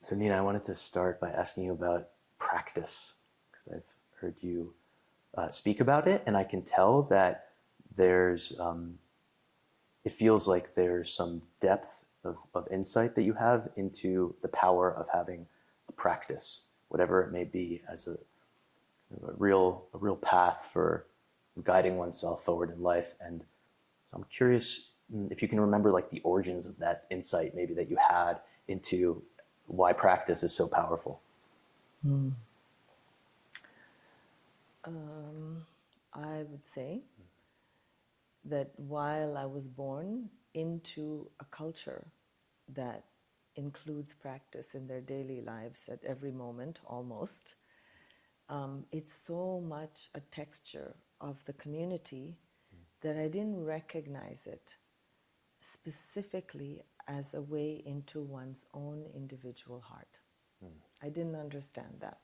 So Nina, I wanted to start by asking you about practice, because I've heard you speak about it, and I can tell that there's, it feels like there's some depth of insight that you have into the power of having a practice, whatever it may be, as a real path for guiding oneself forward in life. And so I'm curious if you can remember like the origins of that insight maybe that you had into why practice is so powerful. I would say that while I was born into a culture that includes practice in their daily lives at every moment almost, it's so much a texture of the community that I didn't recognize it specifically as a way into one's own individual heart. I didn't understand that.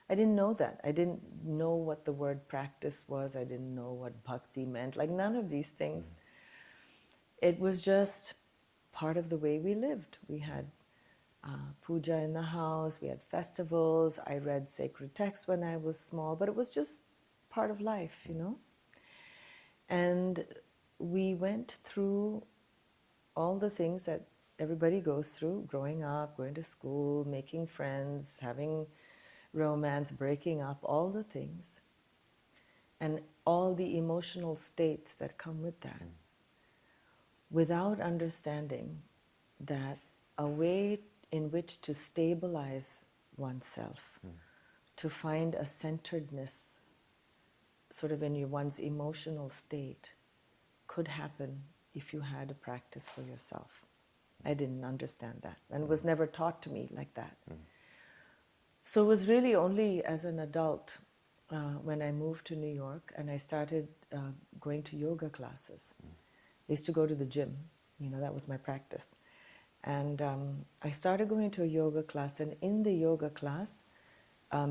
I didn't know that. I didn't know what the word practice was. I didn't know what bhakti meant. Like none of these things. It was just part of the way we lived. We had puja in the house. We had festivals. I read sacred texts when I was small, but it was just part of life, you know. And we went through all the things that everybody goes through, growing up, going to school, making friends, having romance, breaking up, all the things, and all the emotional states that come with that, without understanding that a way in which to stabilize oneself, to find a centeredness sort of in one's emotional state could happen if you had a practice for yourself. I didn't understand that, and it was never taught to me like that. So it was really only as an adult when I moved to New York and I started going to yoga classes. I used to go to the gym, you know, that was my practice. And I started going to a yoga class, and in the yoga class,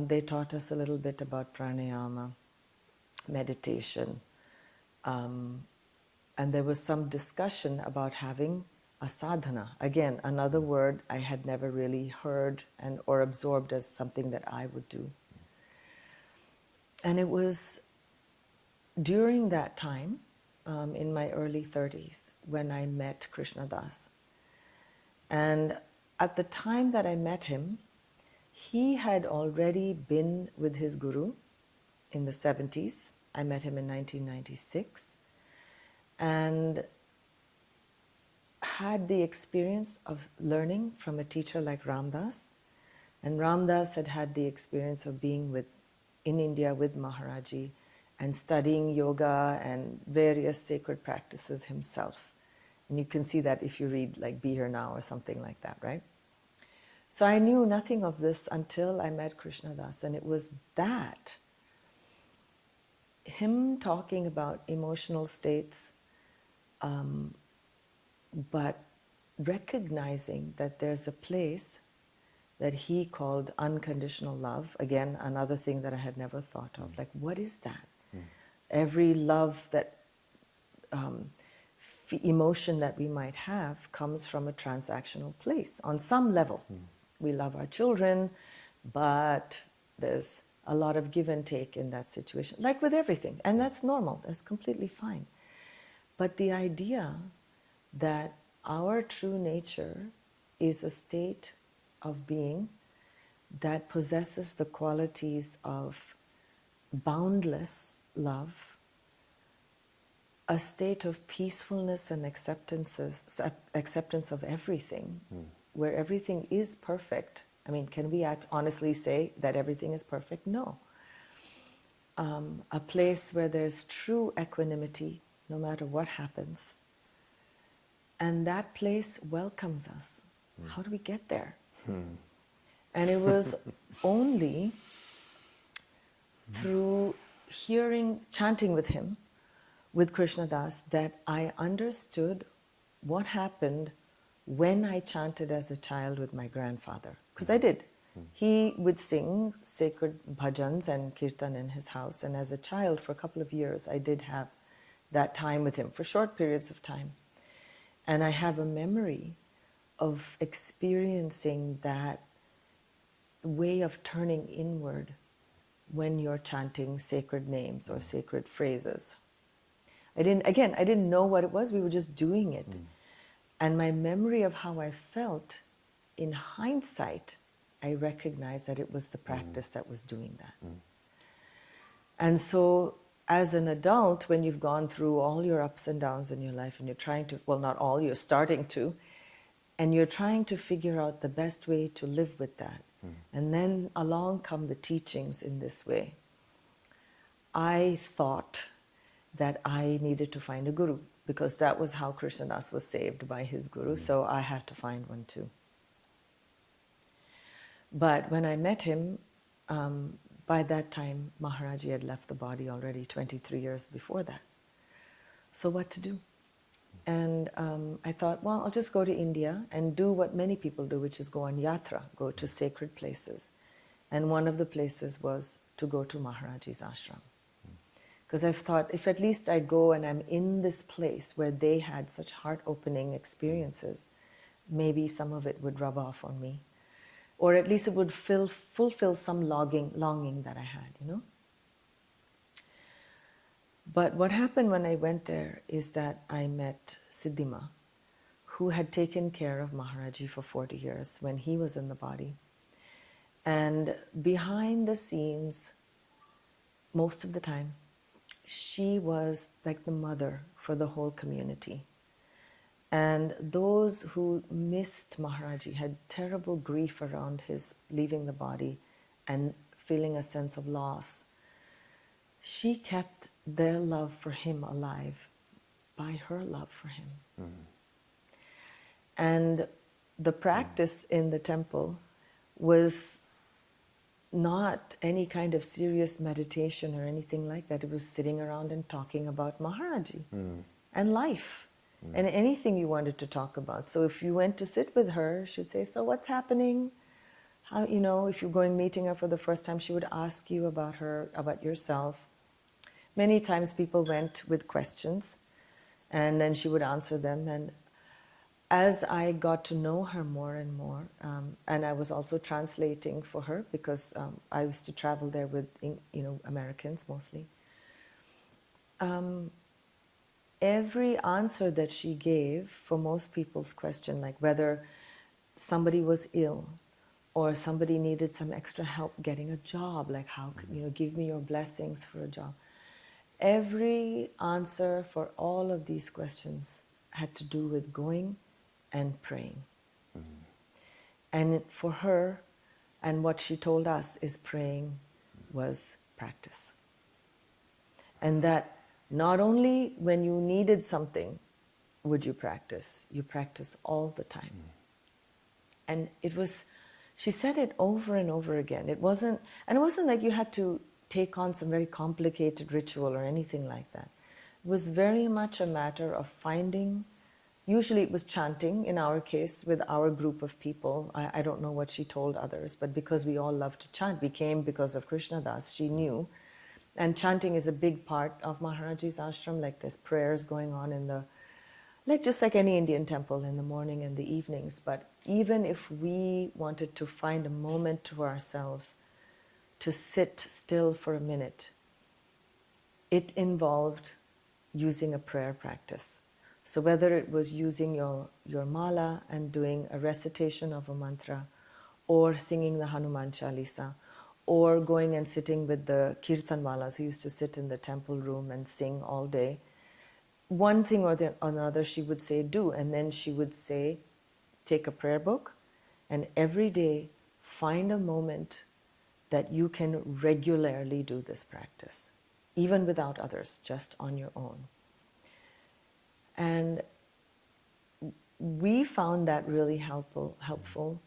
they taught us a little bit about pranayama, meditation, and there was some discussion about having a sadhana. Again, another word I had never really heard or absorbed as something that I would do. And it was during that time, in my early 30s, when I met Krishna Das. And at the time that I met him, he had already been with his guru in the 70s. I met him in 1996. And had the experience of learning from a teacher like Ram Dass. And Ram Dass had had the experience of being in India with Maharaji and studying yoga and various sacred practices himself. And you can see that if you read like Be Here Now or something like that, right? So I knew nothing of this until I met Krishna Das. And it was that, him talking about emotional states, but recognizing that there's a place that he called unconditional love. Again, another thing that I had never thought of. Like, what is that? Every love that, emotion that we might have comes from a transactional place on some level. We love our children, but there's a lot of give and take in that situation, like with everything. And that's normal, that's completely fine. But the idea that our true nature is a state of being that possesses the qualities of boundless love, a state of peacefulness and acceptance of everything, where everything is perfect. I mean, can we honestly say that everything is perfect? No. A place where there's true equanimity, no matter what happens. And that place welcomes us. How do we get there? And it was only through chanting with him, with Krishna Das, that I understood what happened when I chanted as a child with my grandfather. Because I did. He would sing sacred bhajans and kirtan in his house. And as a child, for a couple of years, I did have that time with him, for short periods of time. And I have a memory of experiencing that way of turning inward when you're chanting sacred names or sacred phrases. I didn't know what it was. We were just doing it. And my memory of how I felt, in hindsight, I recognized that it was the practice that was doing that. And so, as an adult, when you've gone through all your ups and downs in your life and you're trying to, well, not all, you're starting to, and you're trying to figure out the best way to live with that. And then along come the teachings in this way. I thought that I needed to find a guru, because that was how Krishnadas was saved, by his guru, so I had to find one too. But when I met him, by that time Maharaji had left the body already 23 years before that. So what to do? And I thought, well, I'll just go to India and do what many people do, which is go on yatra, go to sacred places. And one of the places was to go to Maharaji's ashram. Because I've thought, if at least I go and I'm in this place where they had such heart-opening experiences, maybe some of it would rub off on me. Or at least it would fulfill some longing that I had, you know? But what happened when I went there is that I met Siddhi Ma, who had taken care of Maharaji for 40 years when he was in the body. And behind the scenes, most of the time, she was like the mother for the whole community. And those who missed Maharaji, had terrible grief around his leaving the body and feeling a sense of loss. She kept their love for him alive by her love for him. And the practice in the temple was not any kind of serious meditation or anything like that. It was sitting around and talking about Maharaji and life. And anything you wanted to talk about. So if you went to sit with her, she'd say, so what's happening? How, you know, if you're going meeting her for the first time, she would ask you about her, about yourself. Many times people went with questions, and then she would answer them. And as I got to know her more and more, and I was also translating for her, because I used to travel there with, Americans mostly. Every answer that she gave for most people's question, like whether somebody was ill or somebody needed some extra help getting a job, like how, give me your blessings for a job. Every answer for all of these questions had to do with going and praying. And for her, and what she told us is praying was practice. And that not only when you needed something would you practice all the time. And it was, she said it over and over again. It wasn't like you had to take on some very complicated ritual or anything like that. It was very much a matter of finding, usually it was chanting in our case with our group of people. I don't know what she told others, but because we all loved to chant, we came because of Krishnadas, she knew. And chanting is a big part of Maharaji's ashram, like there's prayers going on in the, just like any Indian temple, in the morning and the evenings. But even if we wanted to find a moment to ourselves to sit still for a minute, it involved using a prayer practice. So whether it was using your mala and doing a recitation of a mantra, or singing the Hanuman Chalisa, or going and sitting with the Kirtan walas who used to sit in the temple room and sing all day. One thing or another she would say, do, and then she would say, take a prayer book, and every day find a moment that you can regularly do this practice, even without others, just on your own. And we found that really helpful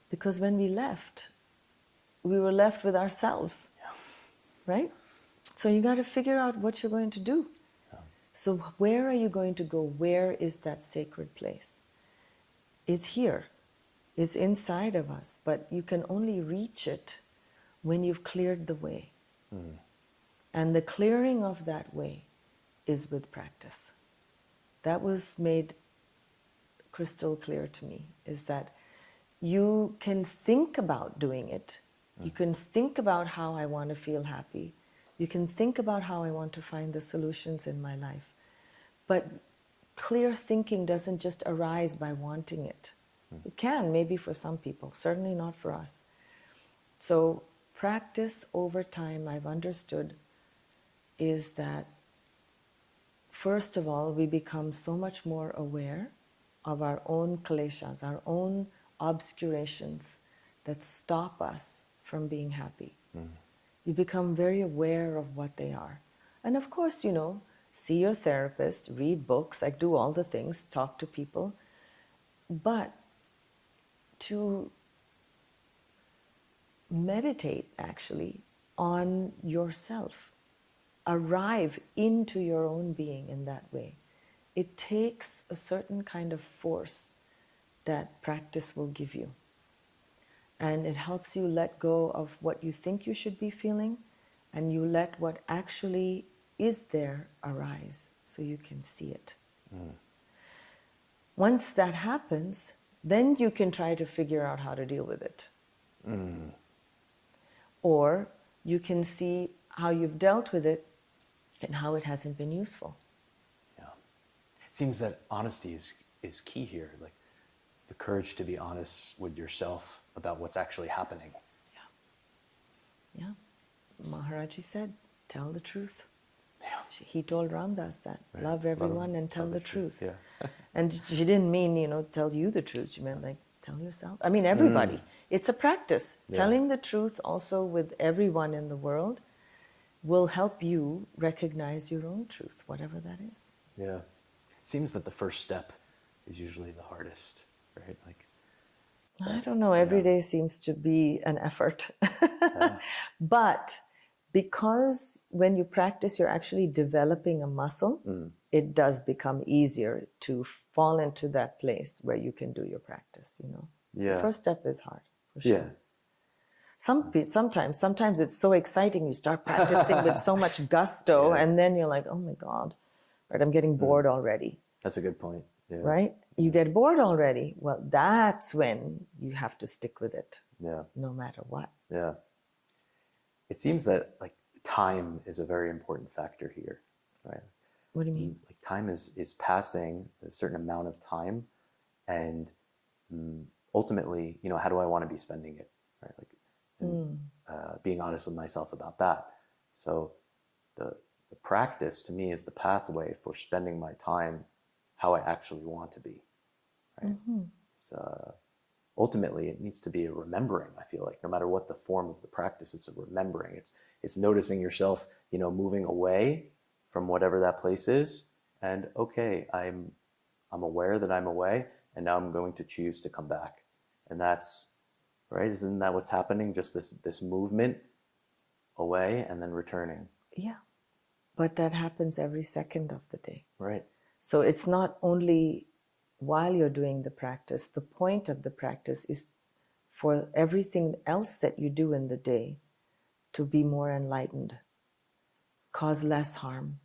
because when we left, we were left with ourselves, right? So you got to figure out what you're going to do. So where are you going to go? Where is that sacred place? It's here. It's inside of us, but you can only reach it when you've cleared the way. And the clearing of that way is with practice. That was made crystal clear to me, is that you can think about doing it. You can think about how I want to feel happy. You can think about how I want to find the solutions in my life. But clear thinking doesn't just arise by wanting it. It can, maybe for some people, certainly not for us. So practice over time, I've understood, is that first of all, we become so much more aware of our own kleshas, our own obscurations that stop us from being happy. You become very aware of what they are. And of course, see your therapist, read books, like do all the things, talk to people. But to meditate actually on yourself, arrive into your own being in that way. It takes a certain kind of force that practice will give you. And it helps you let go of what you think you should be feeling, and you let what actually is there arise so you can see it. Once that happens, then you can try to figure out how to deal with it. Or you can see how you've dealt with it and how it hasn't been useful. Yeah. It seems that honesty is key here. Like the courage to be honest with yourself about what's actually happening. Yeah. Maharaji said, tell the truth. Yeah. He told Ramdas that. Right. Love everyone and tell the truth. Yeah. And she didn't mean, tell you the truth. She meant like, tell yourself. I mean, everybody. It's a practice. Yeah. Telling the truth also with everyone in the world will help you recognize your own truth, whatever that is. Yeah. It seems that the first step is usually the hardest, right? Like, I don't know. Every day seems to be an effort. But because when you practice, you're actually developing a muscle, it does become easier to fall into that place where you can do your practice, Yeah. The first step is hard, for sure. Yeah. Sometimes it's so exciting, you start practicing with so much gusto, and then you're like, oh my God, right, I'm getting bored already. That's a good point. Yeah. Right? You get bored already. Well, that's when you have to stick with it. Yeah. No matter what. Yeah. It seems that like time is a very important factor here, right? What do you mean? Like time is passing a certain amount of time, and ultimately, how do I want to be spending it, right? Like being honest with myself about that. So the practice to me is the pathway for spending my time how I actually want to be, right? It's, ultimately, it needs to be a remembering. I feel like no matter what the form of the practice, it's a remembering. It's noticing yourself, moving away from whatever that place is, and okay, I'm aware that I'm away, and now I'm going to choose to come back, and that's right. Isn't that what's happening? Just this movement away and then returning. Yeah, but that happens every second of the day. Right. So it's not only while you're doing the practice. The point of the practice is for everything else that you do in the day to be more enlightened, cause less harm.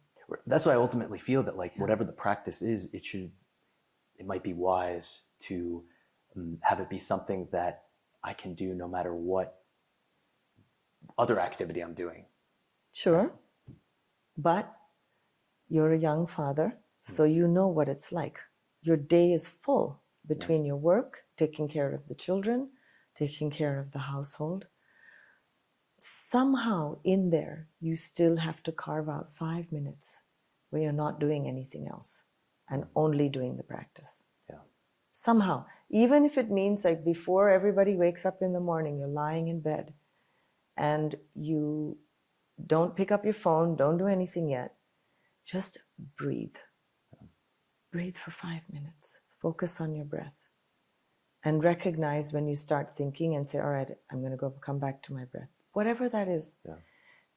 That's why I ultimately feel that whatever the practice is, it might be wise to have it be something that I can do no matter what other activity I'm doing. Sure, but you're a young father, so you know what it's like. Your day is full between your work, taking care of the children, taking care of the household. Somehow in there, you still have to carve out 5 minutes where you're not doing anything else and only doing the practice. Yeah. Somehow, even if it means like before everybody wakes up in the morning, you're lying in bed and you don't pick up your phone, don't do anything yet, just breathe. Breathe for 5 minutes. Focus on your breath. And recognize when you start thinking and say, all right, I'm going to come back to my breath. Whatever that is. Yeah.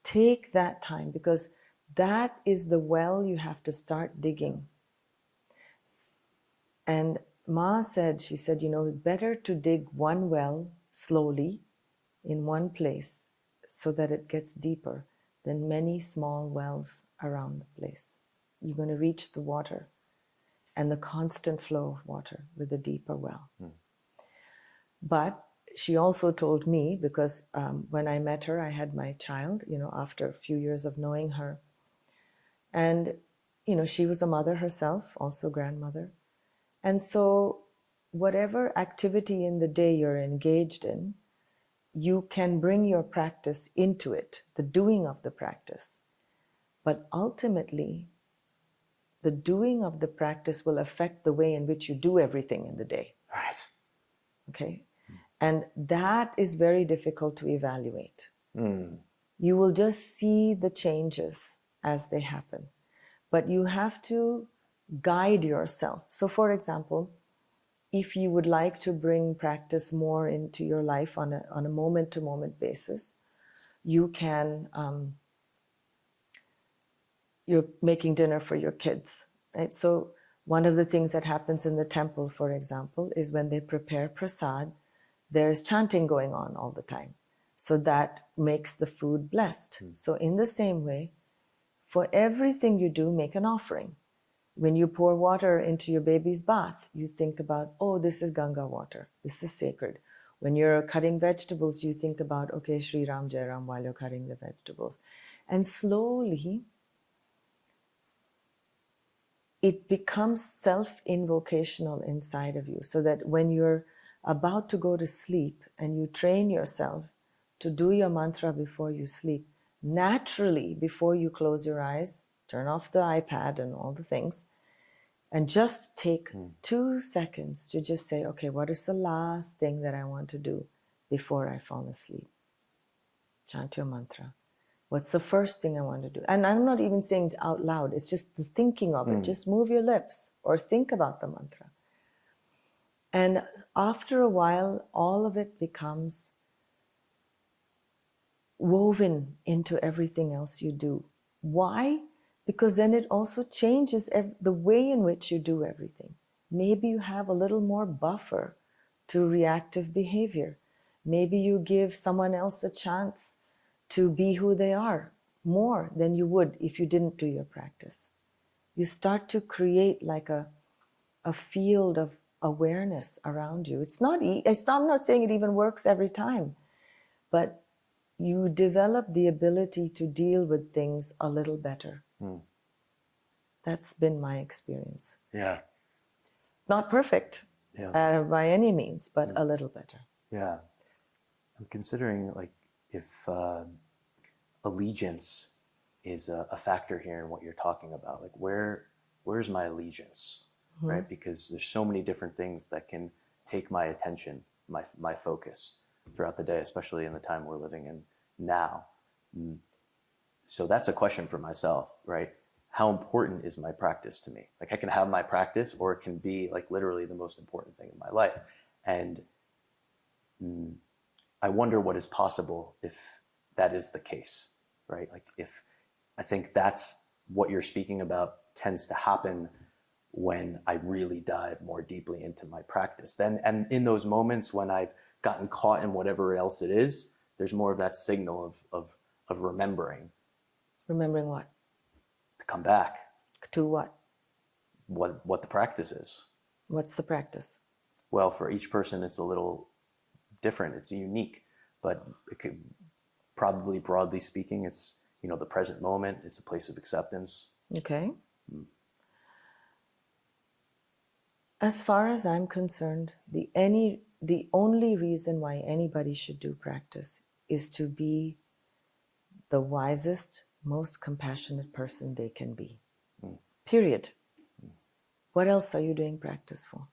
Take that time, because that is the well you have to start digging. And Ma said, she said, better to dig one well slowly in one place so that it gets deeper than many small wells around the place. You're going to reach the water and the constant flow of water with a deeper well. But she also told me, because when I met her, I had my child, after a few years of knowing her. And, she was a mother herself, also grandmother. And so whatever activity in the day you're engaged in, you can bring your practice into it, the doing of the practice. But ultimately, the doing of the practice will affect the way in which you do everything in the day. Right. Okay? And that is very difficult to evaluate. You will just see the changes as they happen. But you have to guide yourself. So, for example, if you would like to bring practice more into your life on a moment-to-moment basis, you can, you're making dinner for your kids, right? So one of the things that happens in the temple, for example, is when they prepare prasad, there's chanting going on all the time. So that makes the food blessed. So in the same way, for everything you do, make an offering. When you pour water into your baby's bath, you think about, oh, this is Ganga water. This is sacred. When you're cutting vegetables, you think about, okay, Sri Ram Jai Ram while you're cutting the vegetables. And slowly, it becomes self-invocational inside of you, so that when you're about to go to sleep and you train yourself to do your mantra before you sleep, naturally, before you close your eyes, turn off the iPad and all the things, and just take 2 seconds to just say, okay, what is the last thing that I want to do before I fall asleep? Chant your mantra. What's the first thing I want to do? And I'm not even saying it out loud. It's just the thinking of it. Just move your lips or think about the mantra. And after a while, all of it becomes woven into everything else you do. Why? Because then it also changes the way in which you do everything. Maybe you have a little more buffer to reactive behavior. Maybe you give someone else a chance to be who they are more than you would if you didn't do your practice. You start to create like a field of awareness around you. I'm not saying it even works every time, but you develop the ability to deal with things a little better. That's been my experience. Yeah. Not perfect by any means, but a little better. Yeah. I'm considering if allegiance is a factor here in what you're talking about. Like where's my allegiance, right? Because there's so many different things that can take my attention, my focus throughout the day, especially in the time we're living in now. So that's a question for myself, right? How important is my practice to me? Like I can have my practice, or it can be like literally the most important thing in my life. And I wonder what is possible if that is the case, right? Like if I think that's what you're speaking about tends to happen when I really dive more deeply into my practice. Then, and in those moments when I've gotten caught in whatever else it is, there's more of that signal of remembering. Remembering what? To come back. To what? What the practice is. What's the practice? Well, for each person, it's a little different. It's unique, but it could probably, broadly speaking, it's, the present moment. It's a place of acceptance. Okay. As far as I'm concerned, the only reason why anybody should do practice is to be the wisest, most compassionate person they can be. Period. What else are you doing practice for?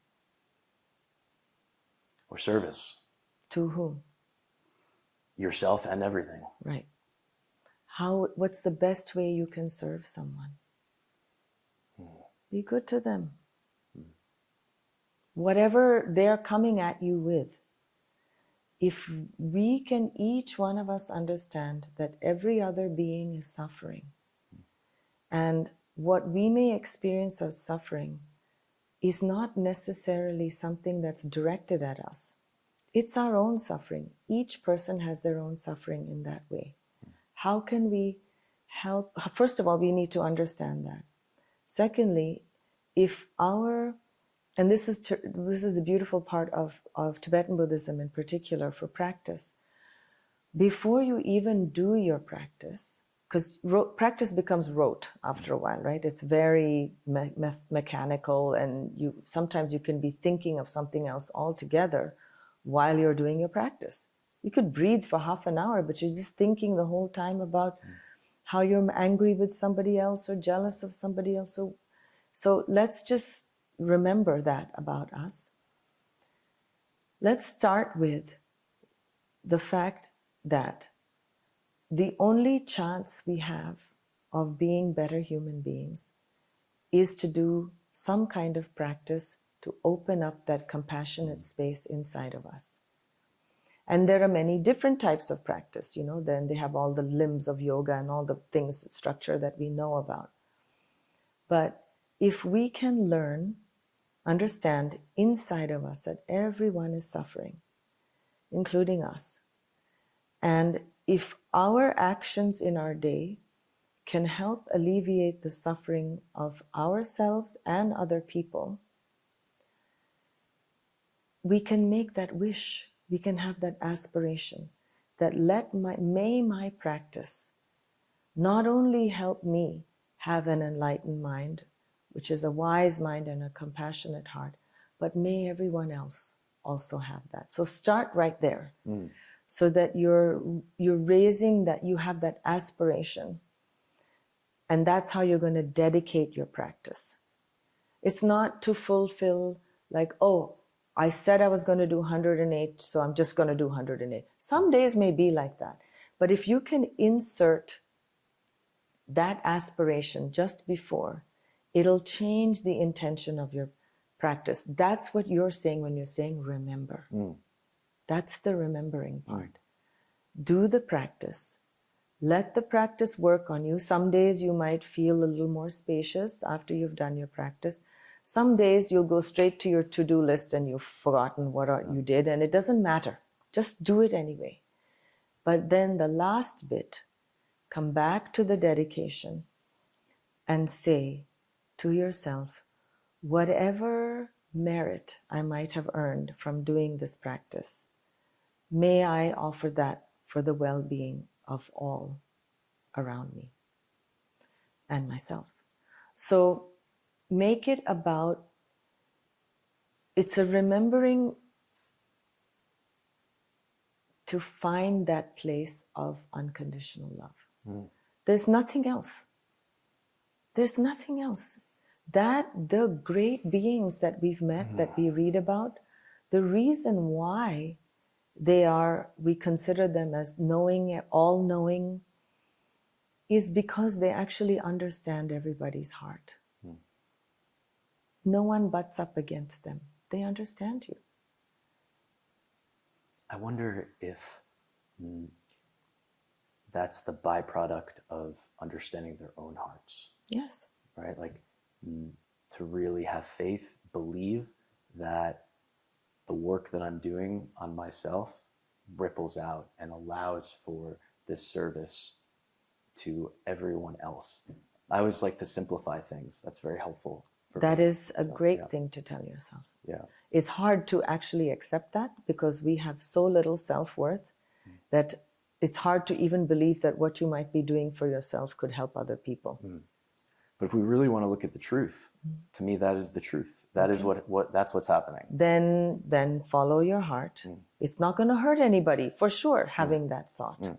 Or service. To whom? Yourself and everything. Right. What's the best way you can serve someone? Be good to them. Whatever they're coming at you with, if we can, each one of us, understand that every other being is suffering, and what we may experience as suffering is not necessarily something that's directed at us. It's our own suffering. Each person has their own suffering in that way. How can we help? First of all, we need to understand that. Secondly, if our And this is the beautiful part of Tibetan Buddhism in particular for practice. Before you even do your practice, because practice becomes rote after a while, right? It's very mechanical, and sometimes you can be thinking of something else altogether while you're doing your practice. You could breathe for half an hour, but you're just thinking the whole time about how you're angry with somebody else or jealous of somebody else. So let's just remember that about us. Let's start with the fact that the only chance we have of being better human beings is to do some kind of practice to open up that compassionate space inside of us. And there are many different types of practice, then they have all the limbs of yoga and all the things, structure that we know about. But if we can learn, understand inside of us that everyone is suffering, including us, and if our actions in our day can help alleviate the suffering of ourselves and other people, we can make that wish, we can have that aspiration that may my practice not only help me have an enlightened mind, which is a wise mind and a compassionate heart, but may everyone else also have that. So start right there. So that you're raising that, you have that aspiration. And that's how you're going to dedicate your practice. It's not to fulfill like, oh, I said I was going to do 108, so I'm just going to do 108. Some days may be like that. But if you can insert that aspiration just before, it'll change the intention of your practice. That's what you're saying when you're saying remember. That's the remembering part. Do the practice. Let the practice work on you. Some days you might feel a little more spacious after you've done your practice. Some days you'll go straight to your to-do list and you've forgotten what you did, and it doesn't matter. Just do it anyway. But then the last bit, come back to the dedication and say to yourself, whatever merit I might have earned from doing this practice, may I offer that for the well-being of all around me and myself. So make it about, it's a remembering to find that place of unconditional love. There's nothing else. There's nothing else. That the great beings that we've met, that we read about, the reason why we consider them as knowing, all-knowing, is because they actually understand everybody's heart. No one butts up against them. They understand you. I wonder if that's the byproduct of understanding their own hearts. Yes. Right? Like to really have faith, believe that the work that I'm doing on myself ripples out and allows for this service to everyone else. I always like to simplify things. That's very helpful. That is a great thing to tell yourself. Yeah. It's hard to actually accept that because we have so little self-worth that it's hard to even believe that what you might be doing for yourself could help other people. But if we really want to look at the truth, to me, that is the truth. That is that's what's happening. Then follow your heart. It's not going to hurt anybody, for sure, having that thought.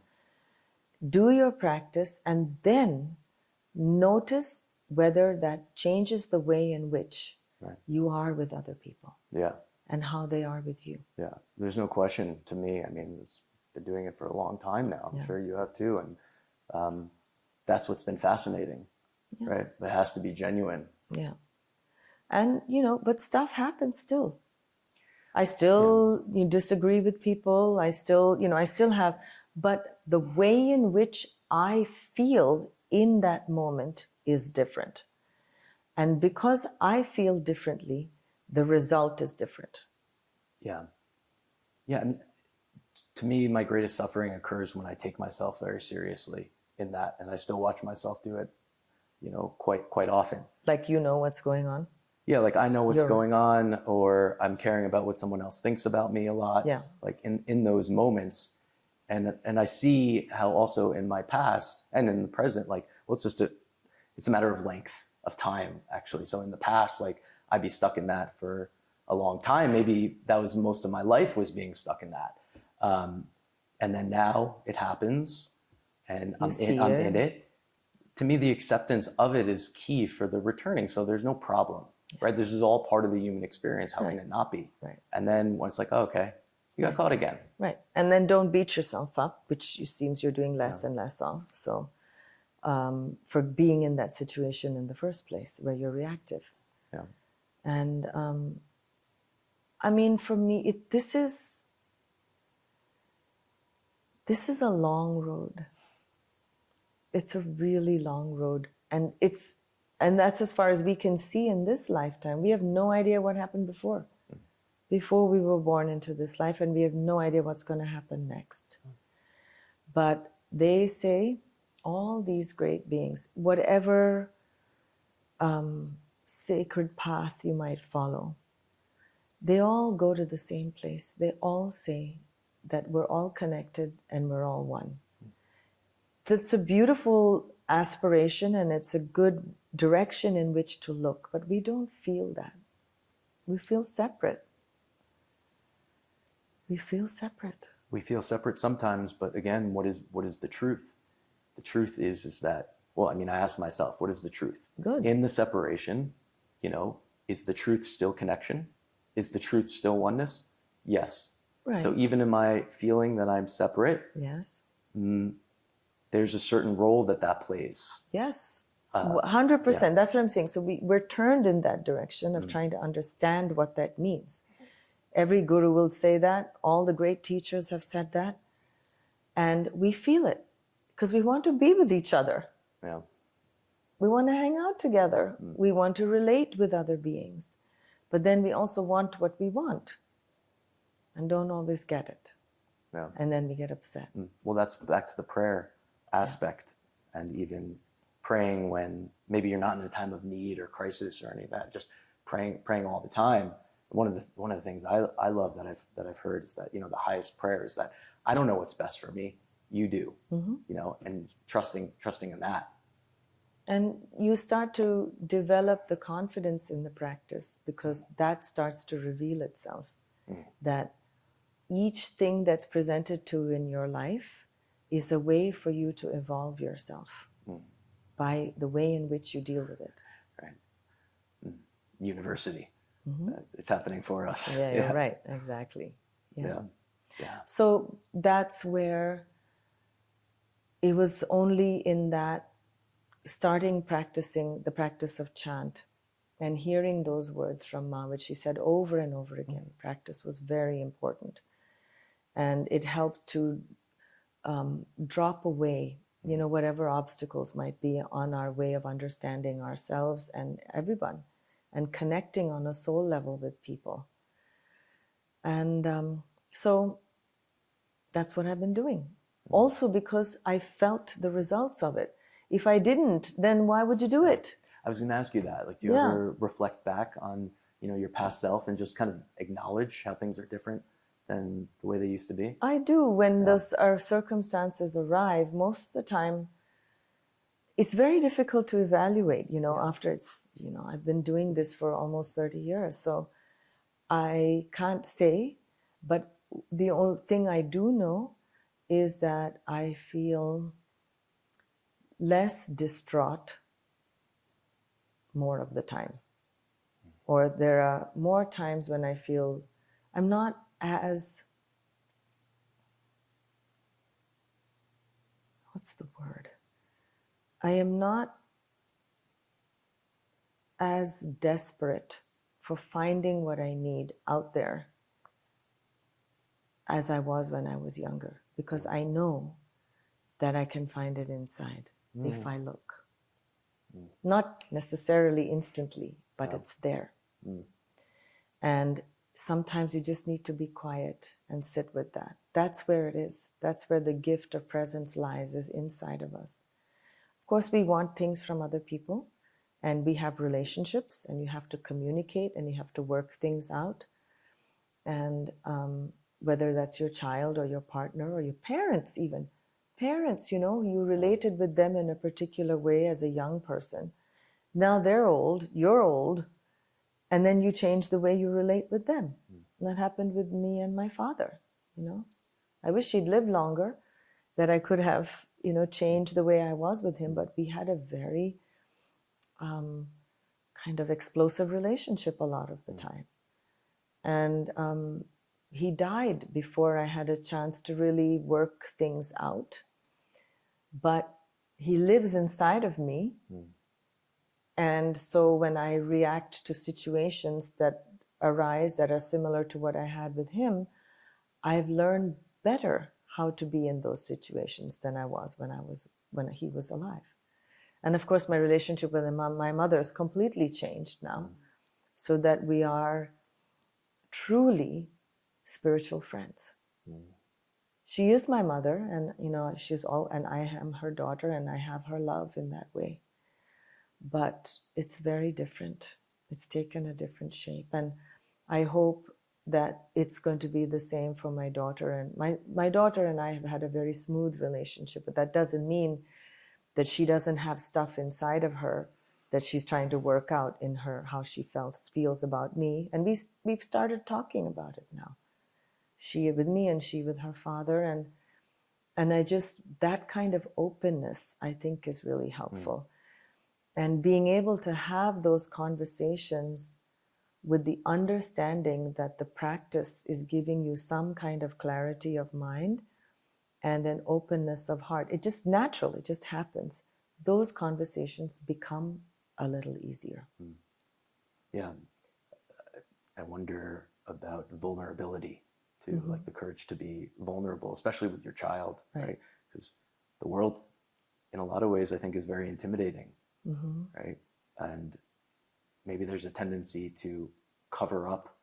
Do your practice and then notice whether that changes the way in which you are with other people. Yeah. And how they are with you. Yeah. There's no question to me. I mean, I've been doing it for a long time now. I'm sure you have too. And that's what's been fascinating. Right? But it has to be genuine. Yeah. And, but stuff happens still. I still disagree with people. I still have, but the way in which I feel in that moment is different. And because I feel differently, the result is different. Yeah. Yeah. I mean, to me, my greatest suffering occurs when I take myself very seriously in that. And I still watch myself do it, quite often. Like what's going on? Yeah, like I know what's You're- going on, or I'm caring about what someone else thinks about me a lot. Yeah. Like in those moments, and I see how also in my past and in the present, like it's a matter of length of time actually. So in the past, like I'd be stuck in that for a long time. Maybe that was most of my life, was being stuck in that. And then now it happens, and I'm in it. To me, the acceptance of it is key for the returning. So there's no problem, right? This is all part of the human experience. How can it not be? Right. And then when it's like, oh, okay, you got caught again. Right. And then don't beat yourself up, which it seems you're doing less and less of. So for being in that situation in the first place where you're reactive. Yeah. And I mean, for me, this is a long road. It's a really long road. And that's as far as we can see in this lifetime. We have no idea what happened before we were born into this life, and we have no idea what's going to happen next. But they say all these great beings, whatever sacred path you might follow, they all go to the same place. They all say that we're all connected and we're all one. That's a beautiful aspiration, and it's a good direction in which to look, but we don't feel that. We feel separate. We feel separate. We feel separate sometimes, but again, what is the truth? The truth is that, well, I mean, I ask myself, what is the truth? Good. In the separation, is the truth still connection? Is the truth still oneness? Yes. Right. So even in my feeling that I'm separate, Yes. There's a certain role that plays. Yes. 100%. Yeah. That's what I'm saying. So we're turned in that direction of trying to understand what that means. Every guru will say that. All the great teachers have said that. And we feel it because we want to be with each other. Yeah. We want to hang out together. We want to relate with other beings. But then we also want what we want and don't always get it. Yeah. And then we get upset. Well, that's back to the prayer aspect, and even praying when maybe you're not in a time of need or crisis or any of that, just praying all the time. One of the things I love that I've heard is that, the highest prayer is that I don't know what's best for me, you do, and trusting in that. And you start to develop the confidence in the practice, because that starts to reveal itself. That each thing that's presented to you in your life is a way for you to evolve yourself by the way in which you deal with it. Right. University. It's happening for us. Yeah, you're right. Exactly. Yeah. So that's where it was only in that starting practicing the practice of chant and hearing those words from Ma, which she said over and over again. Practice was very important. And it helped to drop away, whatever obstacles might be on our way of understanding ourselves and everyone, and connecting on a soul level with people. And so that's what I've been doing. Also because I felt the results of it. If I didn't, then why would you do it? I was going to ask you that. Like, do you ever reflect back on, your past self and just kind of acknowledge how things are different than the way they used to be? I do. When our circumstances arrive, most of the time, it's very difficult to evaluate, after it's, I've been doing this for almost 30 years. So I can't say, but the only thing I do know is that I feel less distraught more of the time. Or there are more times when I feel I'm not as, what's the word? I am not as desperate for finding what I need out there as I was when I was younger, because I know that I can find it inside if I look. Not necessarily instantly, but it's there. And sometimes you just need to be quiet and sit with that. That's where it is. That's where the gift of presence lies, is inside of us. Of course, we want things from other people, And we have relationships, and you have to communicate, and you have to work things out. And whether that's your child or your partner or your parents even. Parents, you know, you related with them in a particular way as a young person. Now they're old, you're old, and then you change the way you relate with them. That happened with me and my father, you know. I wish he'd lived longer, that I could have, you know, changed the way I was with him, but we had a very kind of explosive relationship a lot of the time. And he died before I had a chance to really work things out. But he lives inside of me. And so when I react to situations that arise that are similar to what I had with him, I've learned better how to be in those situations than I was when he was alive. And of course, my relationship with my mother has completely changed now, so that we are truly spiritual friends. She is my mother, and you know, and I am her daughter, and I have her love in that way. But it's very different. It's taken a different shape, and I hope that it's going to be the same for my daughter. And my daughter and I have had a very smooth relationship, but that doesn't mean that she doesn't have stuff inside of her that she's trying to work out in her, how she feels about me. And we've started talking about it now. She with me and she with her father. And I just, that kind of openness, I think, is really helpful. And being able to have those conversations with the understanding that the practice is giving you some kind of clarity of mind and an openness of heart. It just natural, it just happens. Those conversations become a little easier. Yeah. I wonder about vulnerability too, like the courage to be vulnerable, especially with your child, right? Because the world, in a lot of ways, I think is very intimidating, right? And maybe there's a tendency to cover up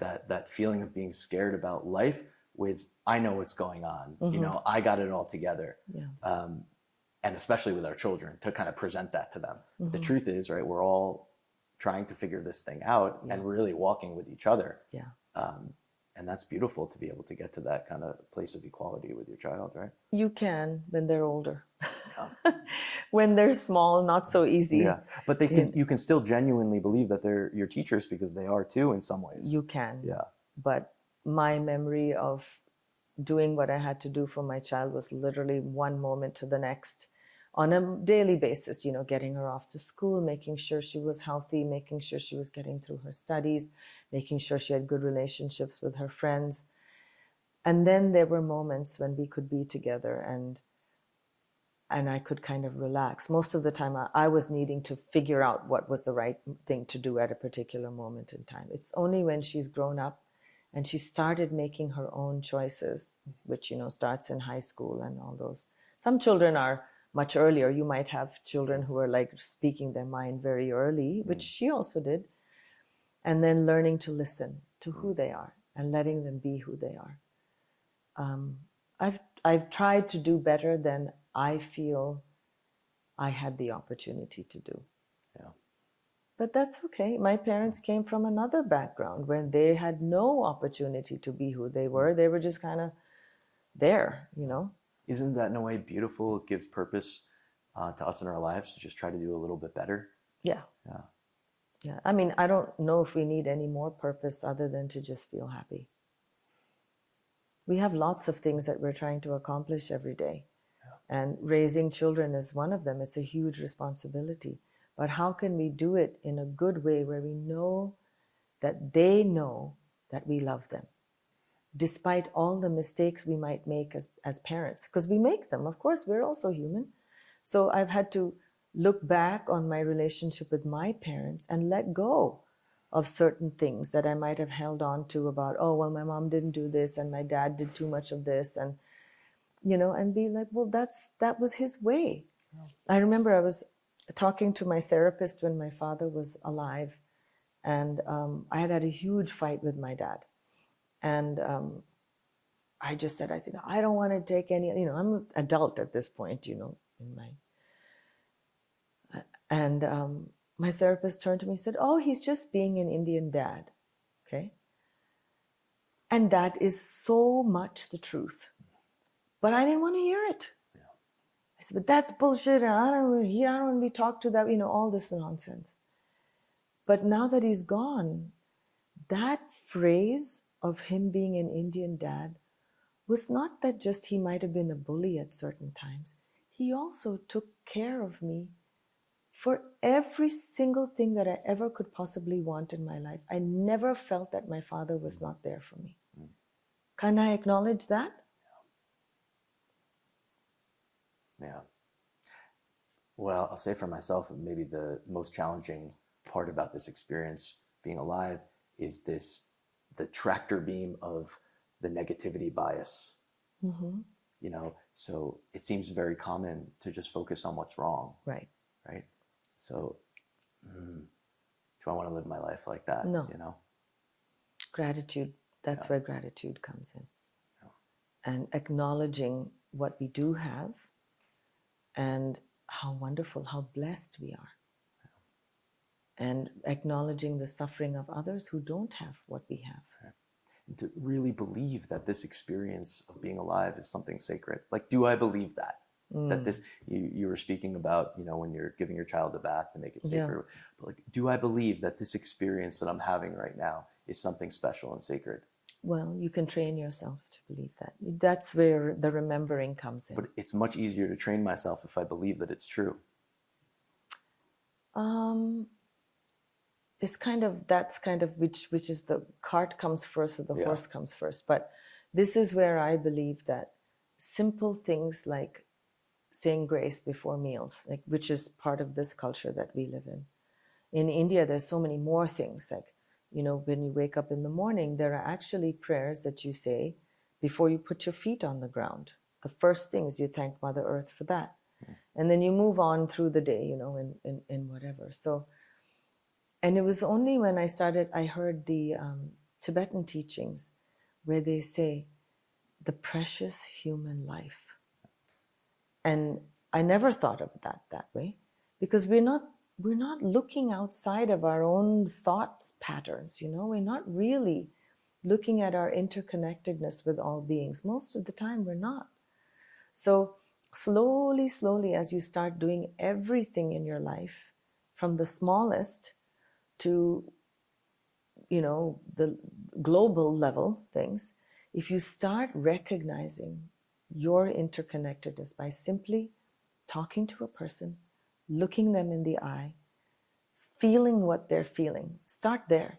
that feeling of being scared about life with, I know what's going on, you know, I got it all together. And especially with our children, to kind of present that to them. The truth is, right, we're all trying to figure this thing out and really walking with each other. And that's beautiful to be able to get to that kind of place of equality with your child, right? You can when they're older. When they're small, not so easy. Yeah, but they can. You can still genuinely believe that they're your teachers, because they are too in some ways. You can. Yeah. But my memory of doing what I had to do for my child was literally one moment to the next, on a daily basis, you know, getting her off to school, making sure she was healthy, making sure she was getting through her studies, making sure she had good relationships with her friends. And then there were moments when we could be together and I could kind of relax. Most of the time I was needing to figure out what was the right thing to do at a particular moment in time. It's only when she's grown up and she started making her own choices, which, you know, starts in high school and all those. Some children are much earlier. You might have children who are like speaking their mind very early, which she also did. And then learning to listen to who they are and letting them be who they are. I've tried to do better than I feel I had the opportunity to do. Yeah. But that's okay. My parents came from another background where they had no opportunity to be who they were. They were just kind of there, you know. Isn't that in a way beautiful? It gives purpose to us in our lives to just try to do a little bit better. Yeah. Yeah. Yeah. I mean, I don't know if we need any more purpose other than to just feel happy. We have lots of things that we're trying to accomplish every day. And raising children is one of them. It's a huge responsibility. But how can we do it in a good way where we know that they know that we love them, despite all the mistakes we might make as parents? Because we make them, of course, we're also human. So I've had to look back on my relationship with my parents and let go of certain things that I might have held on to about, oh, well, my mom didn't do this and my dad did too much of this, and you know, and be like, well, that was his way. I remember I was talking to my therapist when my father was alive, and I had a huge fight with my dad. And I said, I don't want to take any, you know, I'm an adult at this point, you know, And my therapist turned to me and said, "Oh, he's just being an Indian dad." Okay. And that is so much the truth. But I didn't want to hear it. Yeah. I said, "But that's bullshit. And I don't want to be talked to that, all this nonsense." But now that he's gone, that phrase of him being an Indian dad was not that just he might have been a bully at certain times. He also took care of me for every single thing that I ever could possibly want in my life. I never felt that my father was not there for me. Can I acknowledge that? Yeah. Well, I'll say for myself, maybe the most challenging part about this experience being alive is the tractor beam of the negativity bias. Mm-hmm. So it seems very common to just focus on what's wrong. Right. So do I want to live my life like that? No. Gratitude, that's where gratitude comes in. Yeah. And acknowledging what we do have and how wonderful, how blessed we are. Yeah. And acknowledging the suffering of others who don't have what we have. Yeah. And to really believe that this experience of being alive is something sacred. Like, do I believe that? That this, you were speaking about, when you're giving your child a bath to make it sacred. Yeah. But like, do I believe that this experience that I'm having right now is something special and sacred? Well, you can train yourself to believe that. That's where the remembering comes in. But it's much easier to train myself if I believe that it's true. It's that's kind of which is the cart comes first or the horse comes first. But this is where I believe that simple things like saying grace before meals, which is part of this culture that we live in. In India, there's so many more things. When you wake up in the morning, there are actually prayers that you say before you put your feet on the ground. The first thing is you thank Mother Earth for that. And then you move on through the day, in whatever. So, and it was only when I heard the Tibetan teachings where they say the precious human life. And I never thought of that way, because we're not looking outside of our own thoughts patterns, we're not really looking at our interconnectedness with all beings. Most of the time we're not. So slowly, as you start doing everything in your life, from the smallest to, the global level things, if you start recognizing your interconnectedness by simply talking to a person, looking them in the eye, feeling what they're feeling. Start there.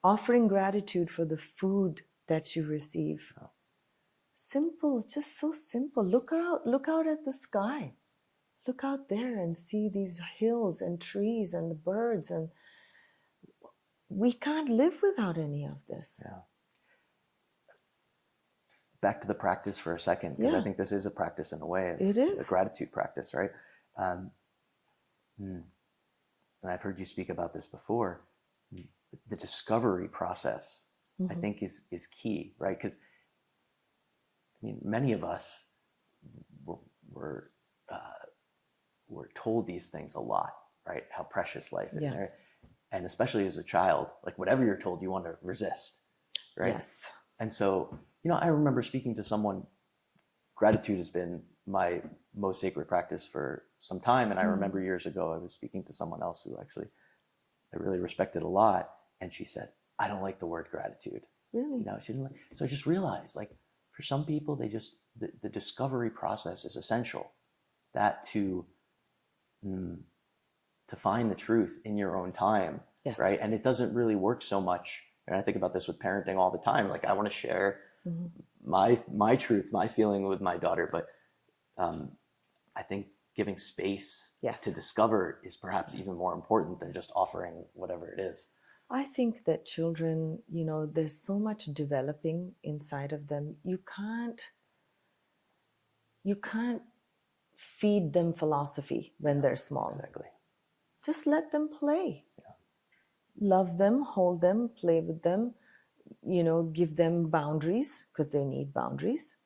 Offering gratitude for the food that you receive. Simple, just so simple. Look out at the sky. Look out there and see these hills and trees and the birds, and we can't live without any of this. Yeah. Back to the practice for a second, because I think this is a practice in a way. It is. A gratitude practice, right? And I've heard you speak about this before. The discovery process, I think, is key, right? Because many of us were told these things a lot, right? How precious life is, right? And especially as a child, like whatever you're told, you want to resist, right? Yes. And so, I remember speaking to someone. Gratitude has been my most sacred practice for some time. And I remember years ago, I was speaking to someone else who actually I really respected a lot. And she said, "I don't like the word gratitude." Really? She didn't like. So I just realized, like, for some people, they just, the discovery process is essential. That to find the truth in your own time, right? And it doesn't really work so much. And I think about this with parenting all the time. Like, I want to share my truth, my feeling with my daughter, but I think giving space to discover is perhaps even more important than just offering whatever it is. I think that children, there's so much developing inside of them. You can't feed them philosophy when they're small. Exactly. Just let them play. Love them, hold them, play with them, give them boundaries because they need boundaries.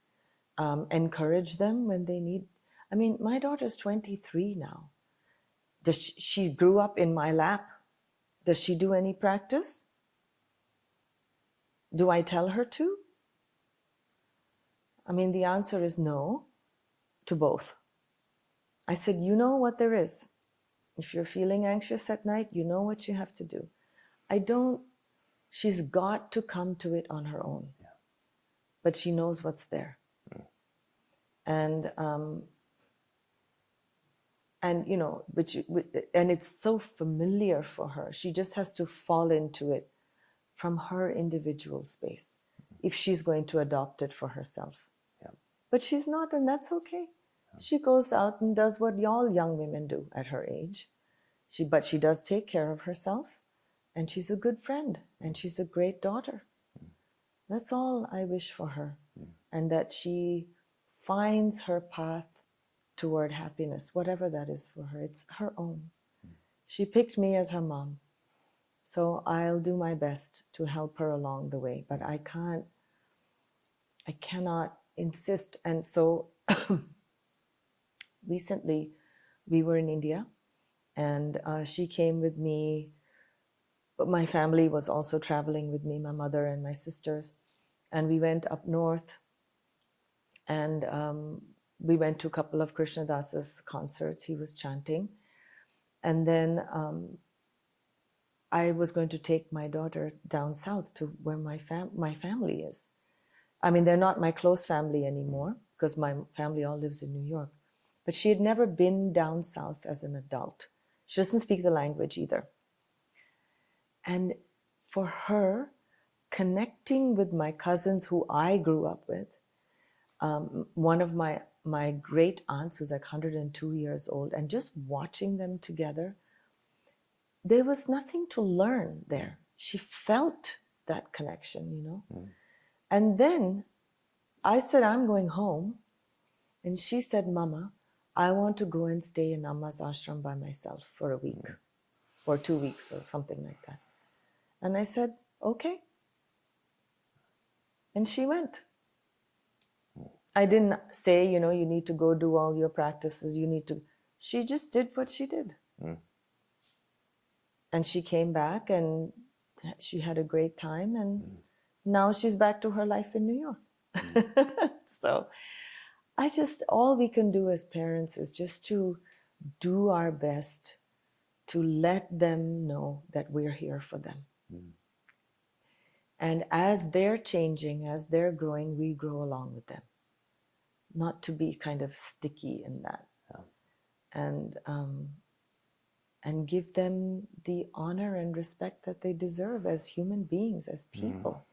Encourage them when they need. My daughter's 23 now. She grew up in my lap. Does she do any practice? Do I tell her to? I mean, the answer is no to both. I said, you know what there is. If you're feeling anxious at night, you know what you have to do. She's got to come to it on her own. Yeah. But she knows what's there. And you know, and it's so familiar for her. She just has to fall into it from her individual space if she's going to adopt it for herself. Yeah. But she's not, and that's okay. Yeah. She goes out and does what all young women do at her age. But she does take care of herself, and she's a good friend, and she's a great daughter. That's all I wish for her, and that she finds her path toward happiness, whatever that is for her. It's her own. She picked me as her mom, so I'll do my best to help her along the way, but I cannot insist. And so recently we were in India, and she came with me, but my family was also traveling with me, my mother and my sisters, and we went up north, and we went to a couple of Krishna Das's concerts. He was chanting. And then I was going to take my daughter down south to where my family is. I mean, they're not my close family anymore because my family all lives in New York. But she had never been down south as an adult. She doesn't speak the language either. And for her, connecting with my cousins who I grew up with, one of my great aunts who's like 102 years old, and just watching them together, there was nothing to learn there. She felt that connection, you know. And then I said, I'm going home. And she said, Mama, I want to go and stay in Amma's ashram by myself for a week or 2 weeks or something like that. And I said, okay. And she went. I didn't say, you know, you need to go do all your practices. She just did what she did. And she came back and she had a great time. And now she's back to her life in New York. So all we can do as parents is just to do our best to let them know that we're here for them. And as they're changing, as they're growing, we grow along with them. Not to be kind of sticky in that. And give them the honor and respect that they deserve as human beings, as people.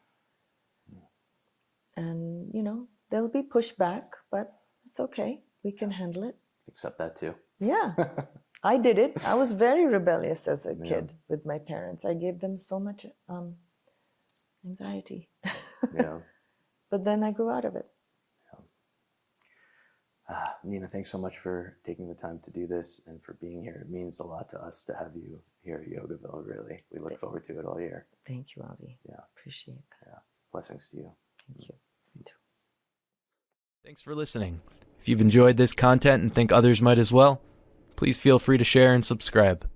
And, you know, there'll be pushback, but it's okay. We can handle it. Accept that too. Yeah. I did it. I was very rebellious as a kid with my parents. I gave them so much anxiety. But then I grew out of it. Nina, thanks so much for taking the time to do this and for being here. It means a lot to us to have you here at Yogaville, really. We look forward to it all year. Thank you, Avi. Yeah. Appreciate that. Yeah. Blessings to you. Thank you. Me too. Thanks for listening. If you've enjoyed this content and think others might as well, please feel free to share and subscribe.